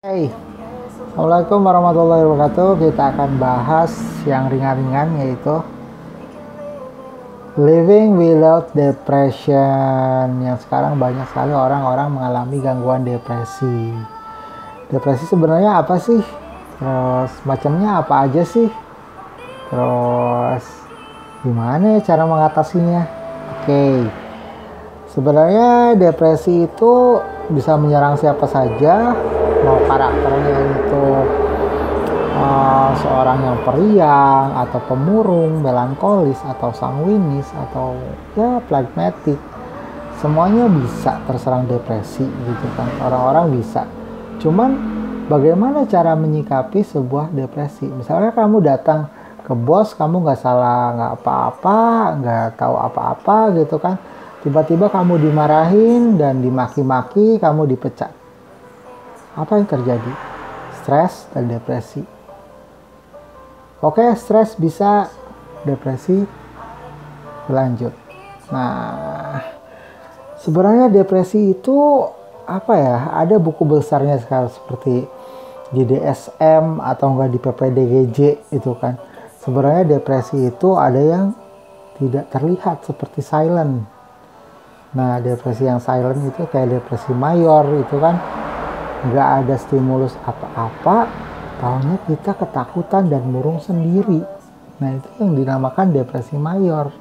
Hey, Assalamualaikum warahmatullahi wabarakatuh. Kita akan bahas yang ringan-ringan, yaitu living without depression. Yang sekarang banyak sekali orang-orang mengalami gangguan depresi. Depresi sebenarnya apa sih? Terus macamnya apa aja sih? Terus gimana ya cara mengatasinya? Oke, sebenarnya depresi itu bisa menyerang siapa saja, mau karakternya itu seorang yang periang atau pemurung, melankolis atau sanguinis atau ya pragmatik, semuanya bisa terserang depresi gitu kan. Orang-orang bisa, cuman bagaimana cara menyikapi sebuah depresi? Misalnya kamu datang ke bos, kamu nggak salah, nggak apa-apa, nggak tahu apa-apa gitu kan, tiba-tiba kamu dimarahin dan dimaki-maki, kamu dipecat. Apa yang terjadi? Stres dan depresi. Oke, stres bisa, depresi berlanjut. Nah, sebenarnya depresi itu apa ya? Ada buku besarnya sekarang seperti di DSM atau enggak di PPDGJ itu kan. Sebenarnya depresi itu ada yang tidak terlihat seperti silent. Nah, depresi yang silent itu kayak depresi mayor itu kan, nggak ada stimulus apa-apa, taunya kita ketakutan dan murung sendiri. Nah, itu yang dinamakan depresi mayor.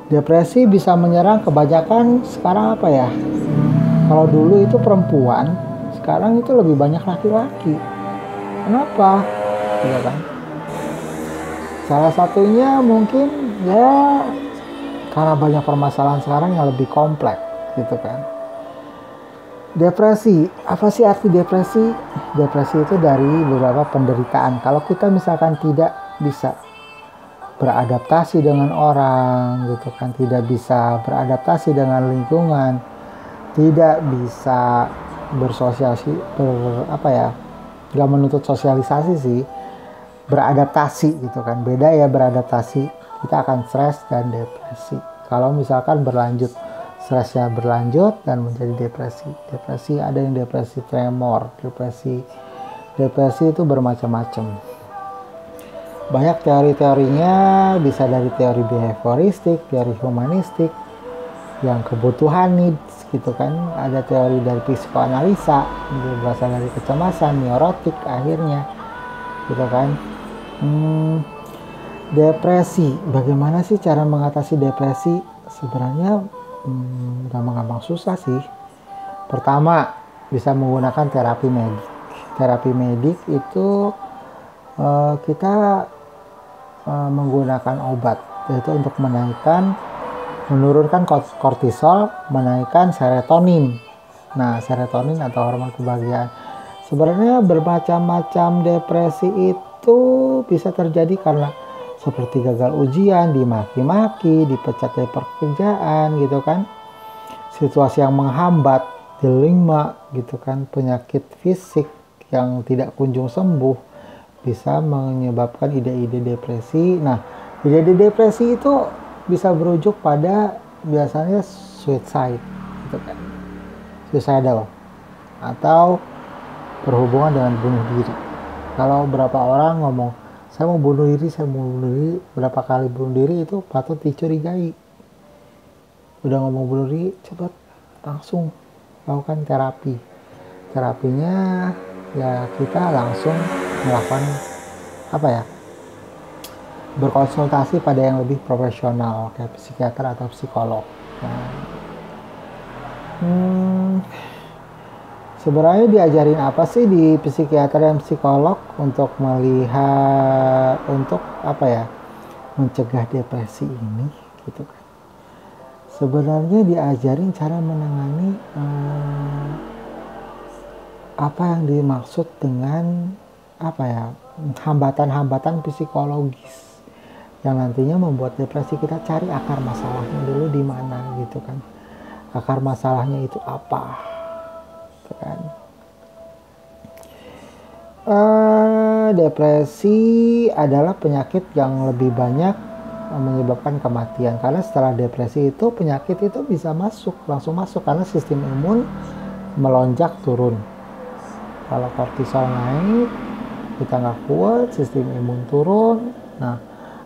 Depresi bisa menyerang kebanyakan sekarang apa ya? Kalau dulu itu perempuan, sekarang itu lebih banyak laki-laki. Kenapa? Iya kan? Salah satunya mungkin ya karena banyak permasalahan sekarang yang lebih kompleks gitu kan. Depresi, apa sih arti depresi? Depresi itu dari beberapa penderitaan. Kalau kita misalkan tidak bisa beradaptasi dengan orang gitu kan, tidak bisa beradaptasi dengan lingkungan, tidak bisa bersosialisasi, gak menuntut sosialisasi sih, beradaptasi gitu kan. Beda ya beradaptasi, kita akan stres dan depresi. Kalau misalkan berlanjut, stresnya berlanjut dan menjadi depresi. Depresi ada yang depresi tremor, depresi itu bermacam-macam. Banyak teori-teorinya, bisa dari teori behavioristik, teori humanistik, yang kebutuhan needs gitu kan. Ada teori dari psikoanalisa, berasal dari kecemasan, neurotik akhirnya gitu kan. Depresi, bagaimana sih cara mengatasi depresi? Sebenarnya gampang-gampang susah sih. Pertama, bisa menggunakan terapi medik. Terapi medik itu kita menggunakan obat, yaitu untuk menurunkan kortisol, menaikkan serotonin. Nah, serotonin atau hormon kebahagiaan. Sebenarnya bermacam-macam depresi itu bisa terjadi karena seperti gagal ujian, dimaki-maki, dipecat dari pekerjaan gitu kan, situasi yang menghambat, dilema gitu kan, penyakit fisik yang tidak kunjung sembuh bisa menyebabkan ide-ide depresi. Nah, ide-ide depresi itu bisa berujuk pada biasanya suicide gitu kan, suicidal, atau berhubungan dengan bunuh diri. Kalau berapa orang ngomong saya mau bunuh diri, berapa kali bunuh diri, itu patut dicurigai. Udah ngomong bunuh diri, cepat langsung lakukan terapi. Terapinya ya kita langsung melakukan berkonsultasi pada yang lebih profesional kayak psikiater atau psikolog. Sebenarnya diajarin apa sih di psikiater dan psikolog untuk melihat, untuk mencegah depresi ini gitu kan. Sebenarnya diajarin cara menangani apa yang dimaksud dengan hambatan-hambatan psikologis yang nantinya membuat depresi. Kita cari akar masalahnya dulu di mana gitu kan. Akar masalahnya itu apa? Kan. Depresi adalah penyakit yang lebih banyak menyebabkan kematian, karena setelah depresi itu penyakit itu bisa langsung masuk karena sistem imun melonjak turun. Kalau kortisol naik, kita nggak kuat, sistem imun turun. Nah,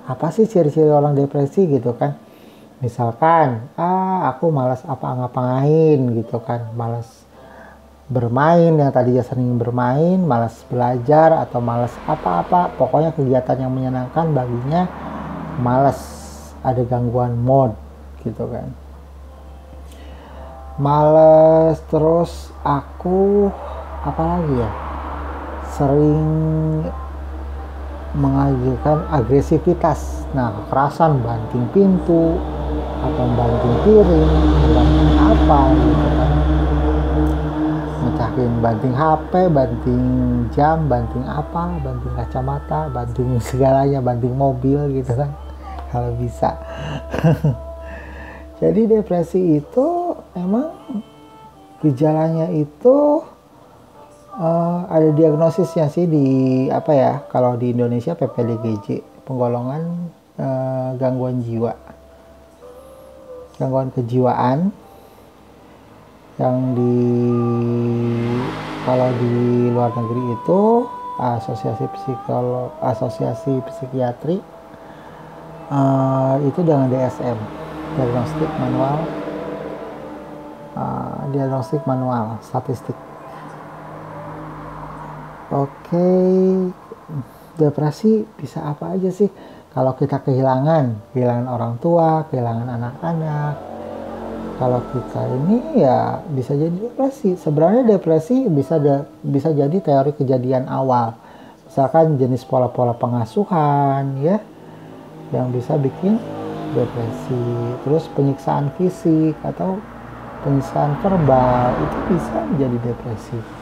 apa sih ciri-ciri orang depresi gitu kan? Misalkan, aku malas apa ngapain gitu kan, malas bermain yang tadinya sering bermain, malas belajar atau malas apa-apa, pokoknya kegiatan yang menyenangkan baginya malas, ada gangguan mood gitu kan. Males, terus aku apalagi ya, sering mengajukan agresivitas. Nah, kekerasan, banting pintu atau banting piring, banting apa gitu kan, mecahin, banting HP, banting jam, banting apa, banting kacamata, banting segalanya, banting mobil gitu kan kalau bisa. Jadi depresi itu emang gejalanya itu ada diagnosisnya sih di apa ya, kalau di Indonesia PPDGJ, penggolongan gangguan jiwa, gangguan kejiwaan, yang di kalau di luar negeri itu asosiasi psikiatri itu dengan DSM, diagnostik manual statistik. Oke, depresi bisa apa aja sih? Kalau kita kehilangan orang tua, kehilangan anak-anak, kalau kita ini ya bisa jadi depresi. Sebenarnya depresi bisa jadi teori kejadian awal. Misalkan jenis pola-pola pengasuhan ya, yang bisa bikin depresi. Terus penyiksaan fisik atau penyiksaan verbal itu bisa menjadi depresi.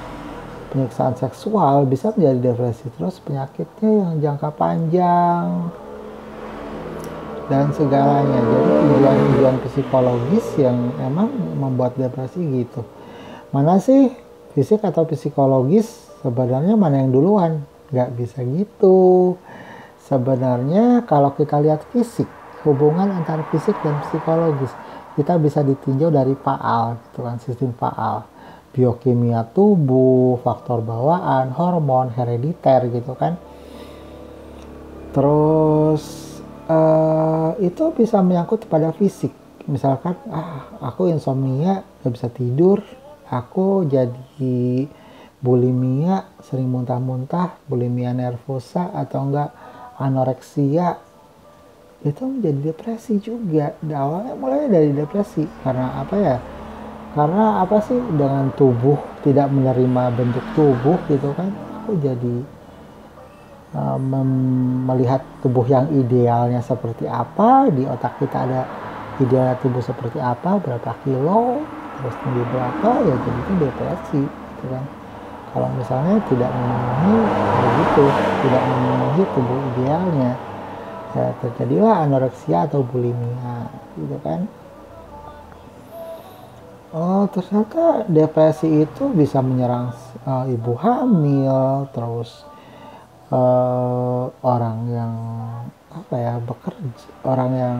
Penyiksaan seksual bisa menjadi depresi. Terus penyakitnya yang jangka panjang dan segalanya. Jadi tujuan psikologis yang emang membuat depresi gitu. Mana sih fisik atau psikologis? Sebenarnya mana yang duluan? Nggak bisa gitu. Sebenarnya kalau kita lihat fisik, hubungan antara fisik dan psikologis, kita bisa ditinjau dari PAAL, gitu kan, sistem PAAL. Biokimia tubuh, faktor bawaan, hormon, herediter gitu kan. Terus itu bisa menyangkut pada fisik. Misalkan aku insomnia, gak bisa tidur, aku jadi bulimia, sering muntah-muntah, bulimia nervosa atau enggak anoreksia, itu menjadi depresi juga. Awalnya mulai dari depresi karena apa ya, karena apa sih, dengan tubuh tidak menerima bentuk tubuh gitu kan, aku jadi melihat tubuh yang idealnya seperti apa, di otak kita ada ideal tubuh seperti apa, berapa kilo, terus tinggi berapa, ya jadi itu depresi gitu kan. Kalau misalnya tidak memenuhi begitu, tidak memenuhi tubuh idealnya, ya terjadilah anoreksia atau bulimia gitu kan. Oh, ternyata depresi itu bisa menyerang ibu hamil, terus orang yang apa ya, bekerja, orang yang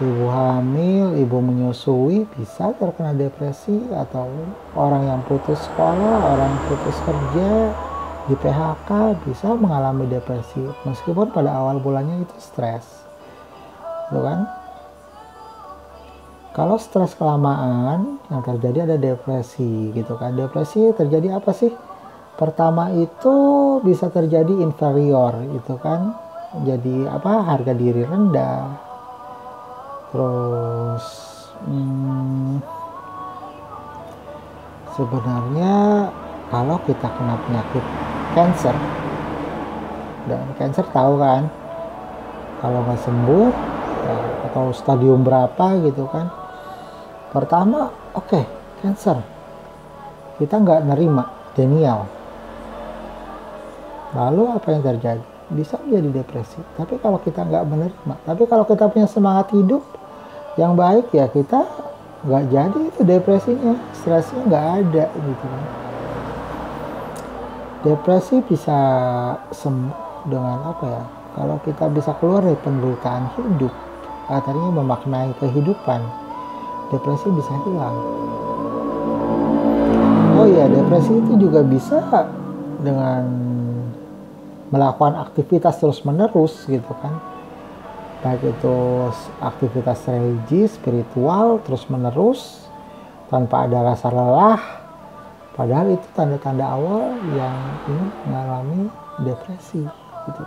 ibu hamil, ibu menyusui bisa terkena depresi, atau orang yang putus sekolah, orang putus kerja, di PHK bisa mengalami depresi meskipun pada awal bulannya itu stres, gitu kan. Kalau stres kelamaan yang terjadi ada depresi gitu kan. Depresi terjadi apa sih? Pertama itu bisa terjadi inferior itu kan, jadi apa, harga diri rendah. Terus sebenarnya kalau kita kena penyakit cancer, dan cancer tahu kan, kalau nggak sembuh ya, atau stadium berapa gitu kan, pertama cancer, kita nggak nerima, denial. Lalu apa yang terjadi? Bisa menjadi depresi. Tapi kalau kita nggak menerima, tapi kalau kita punya semangat hidup yang baik, ya kita nggak jadi itu depresinya, stresnya nggak ada gitu kan. Depresi bisa sembuh dengan apa ya? Kalau kita bisa keluar dari penderitaan hidup, artinya memaknai kehidupan, depresi bisa hilang. Oh iya, depresi itu juga bisa dengan melakukan aktivitas terus-menerus gitu kan. Baik itu aktivitas religi, spiritual terus-menerus tanpa ada rasa lelah. Padahal itu tanda-tanda awal yang ini mengalami depresi gitu.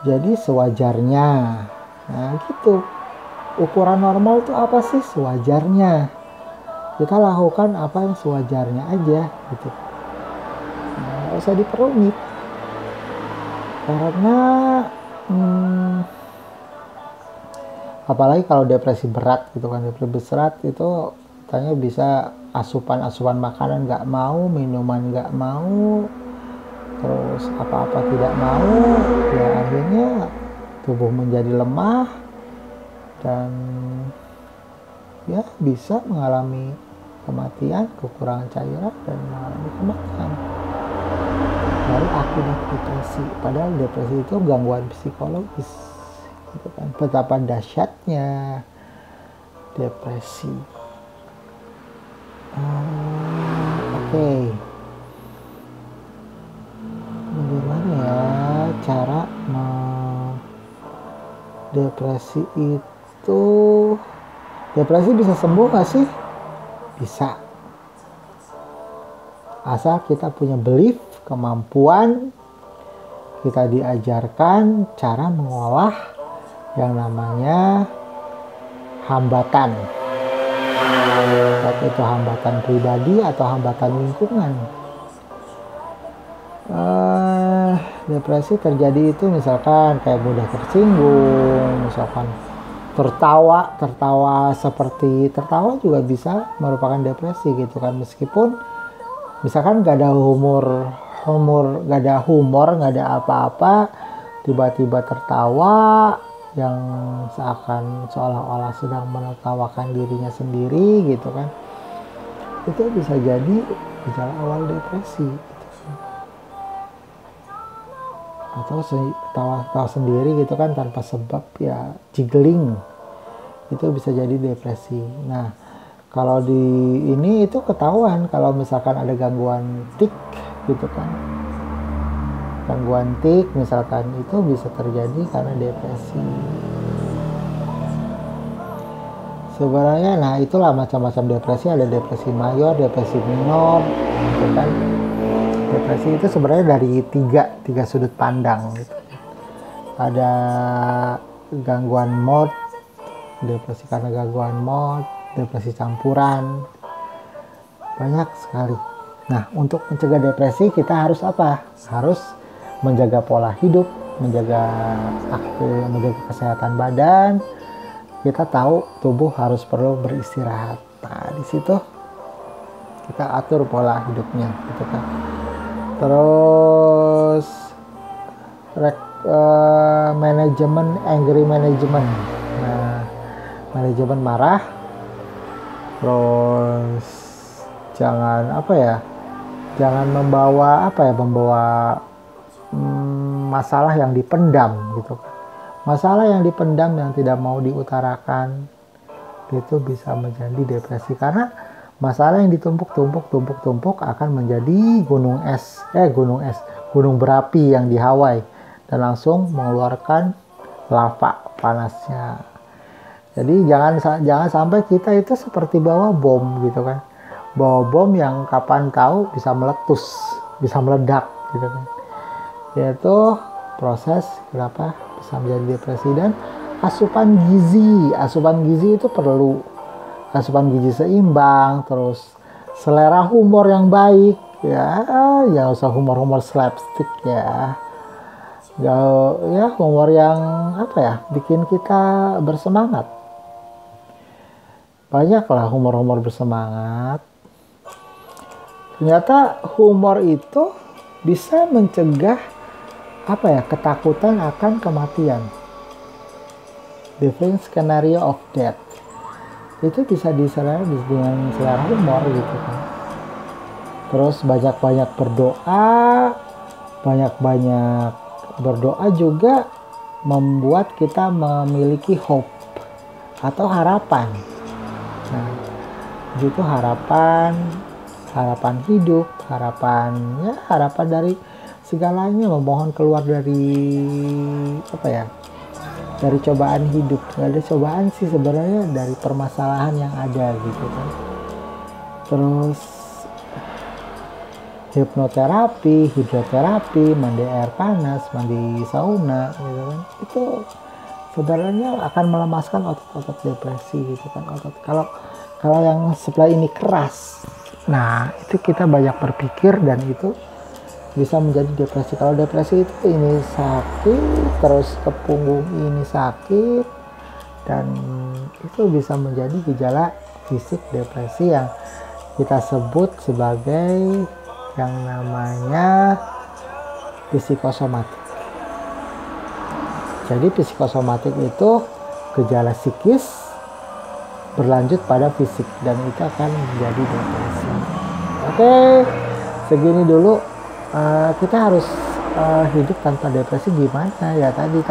Jadi sewajarnya. Nah, gitu. Ukuran normal itu apa sih? Sewajarnya. Kita lakukan apa yang sewajarnya aja gitu. Nah, nggak usah diperumit. Karena apalagi kalau depresi berat gitu kan, depresi berat itu katanya bisa asupan makanan nggak mau, minuman nggak mau, terus apa-apa tidak mau, ya akhirnya tubuh menjadi lemah dan ya bisa mengalami kematian, kekurangan cairan dan mengalami kematian dari akibat depresi. Padahal depresi itu gangguan psikologis gitu kan. Betapa dahsyatnya depresi. Oke. Bagaimana ya cara depresi itu? Depresi bisa sembuh gak sih? Bisa. Asal kita punya belief, kemampuan, kita diajarkan cara mengolah yang namanya hambatan. Baik itu hambatan pribadi atau hambatan lingkungan. Depresi terjadi itu misalkan kayak mudah tersinggung, misalkan tertawa juga bisa merupakan depresi gitu kan, meskipun misalkan gak ada gak ada apa-apa, tiba-tiba tertawa yang seolah-olah sedang menertawakan dirinya sendiri gitu kan, itu bisa jadi gejala awal depresi gitu. Atau tawa sendiri gitu kan tanpa sebab, ya jiggling, itu bisa jadi depresi. Nah, kalau di ini itu ketahuan kalau misalkan ada gangguan tik gitu kan, gangguan tik misalkan, itu bisa terjadi karena depresi sebenarnya. Nah, itulah macam-macam depresi, ada depresi mayor, depresi minor gitu kan. Depresi itu sebenarnya dari tiga sudut pandang gitu. Ada gangguan mood, depresi karena gangguan mood, depresi campuran, banyak sekali. Nah, untuk mencegah depresi kita harus apa? Harus menjaga pola hidup, menjaga kesehatan badan. Kita tahu tubuh harus perlu beristirahat. Nah, di situ kita atur pola hidupnya gitu kan. Terus manajemen, angry management. Nah, manajemen marah. Terus jangan membawa masalah yang dipendam gitu. Masalah yang dipendam, yang tidak mau diutarakan, itu bisa menjadi depresi, karena masalah yang ditumpuk akan menjadi gunung berapi yang di Hawaii dan langsung mengeluarkan lava panasnya. Jadi jangan sampai kita itu seperti bawa bom gitu kan. Bawa bom yang kapan tahu bisa meletus, bisa meledak gitu kan. Yaitu proses kenapa bisa menjadi depresi. Dan asupan gizi itu perlu. Asupan gizi seimbang, terus selera humor yang baik ya, jangan usah humor slapstick ya. Humor yang bikin kita bersemangat. Banyaklah humor bersemangat. Ternyata humor itu bisa mencegah ketakutan akan kematian. Different scenario of death. Itu bisa dengan selera humor gitu kan. Terus banyak-banyak berdoa juga membuat kita memiliki hope atau harapan. Nah, itu harapan harapan hidup, harapan dari segalanya, memohon keluar dari apa ya, dari cobaan hidup. Nggak ada cobaan sih sebenarnya, dari permasalahan yang ada gitu kan. Terus hipnoterapi, hidroterapi, mandi air panas, mandi sauna gitu kan, itu sebenarnya akan melemaskan otot-otot depresi gitu kan. Kalau yang sebelah ini keras, nah itu kita banyak berpikir dan itu bisa menjadi depresi. Kalau depresi itu ini sakit, terus ke punggung ini sakit, dan itu bisa menjadi gejala fisik depresi yang kita sebut sebagai yang namanya psikosomatik. Jadi psikosomatik itu gejala psikis berlanjut pada fisik dan itu akan menjadi depresi. Oke, segini dulu. Kita harus hidup tanpa depresi gimana ya, tadi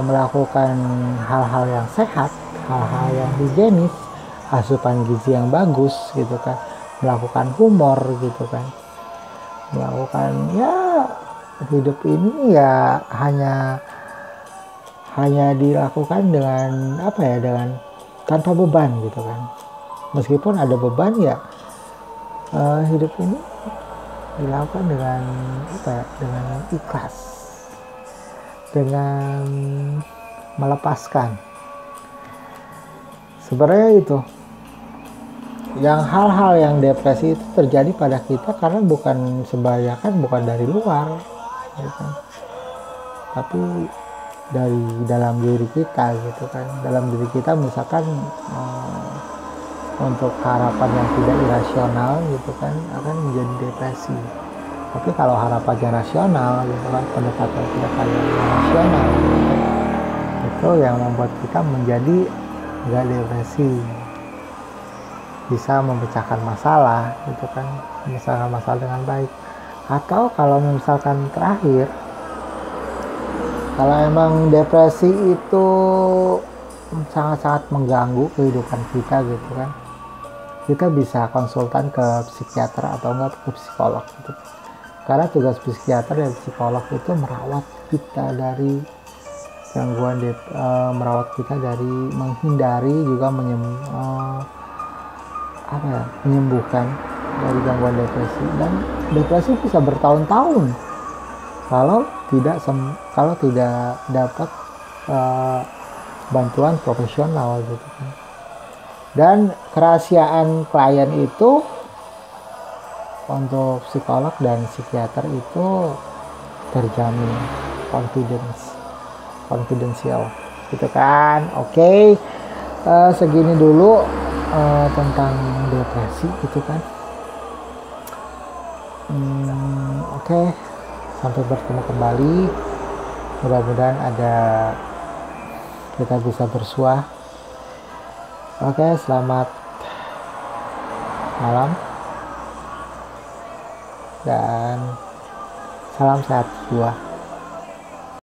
melakukan hal-hal yang sehat, hal-hal yang higienis, asupan gizi yang bagus gitu kan, melakukan humor gitu kan, melakukan ya, hidup ini ya hanya dilakukan dengan apa ya, dengan tanpa beban gitu kan. Meskipun ada beban ya, hidup ini dilakukan dengan apa ya, dengan ikhlas, dengan melepaskan. Sebenarnya itu yang hal-hal yang depresi itu terjadi pada kita karena bukan dari luar gitu, tapi dari dalam diri kita gitu kan. Dalam diri kita misalkan untuk harapan yang tidak irasional gitu kan akan menjadi depresi. Tapi kalau harapannya rasional gitu kan, pendekatan yang rasional gitu kan, itu yang membuat kita menjadi nggak depresi, bisa memecahkan masalah gitu kan, memecahkan masalah dengan baik. Atau kalau misalkan terakhir, kalau emang depresi itu sangat-sangat mengganggu kehidupan kita gitu kan, kita bisa konsultan ke psikiater atau enggak ke psikolog gitu. Karena tugas psikiater dan psikolog itu merawat kita dari gangguan merawat kita dari menghindari juga menyembuhkan dari gangguan depresi. Dan depresi bisa bertahun-tahun kalau tidak dapat bantuan profesional gitu kan. Dan kerahasiaan klien itu untuk psikolog dan psikiater itu terjamin, confidential gitu kan. Oke, segini dulu tentang depresi gitu kan. Oke, sampai bertemu kembali. Mudah-mudahan kita bisa bersuah. Oke, selamat malam dan salam sehat jiwa.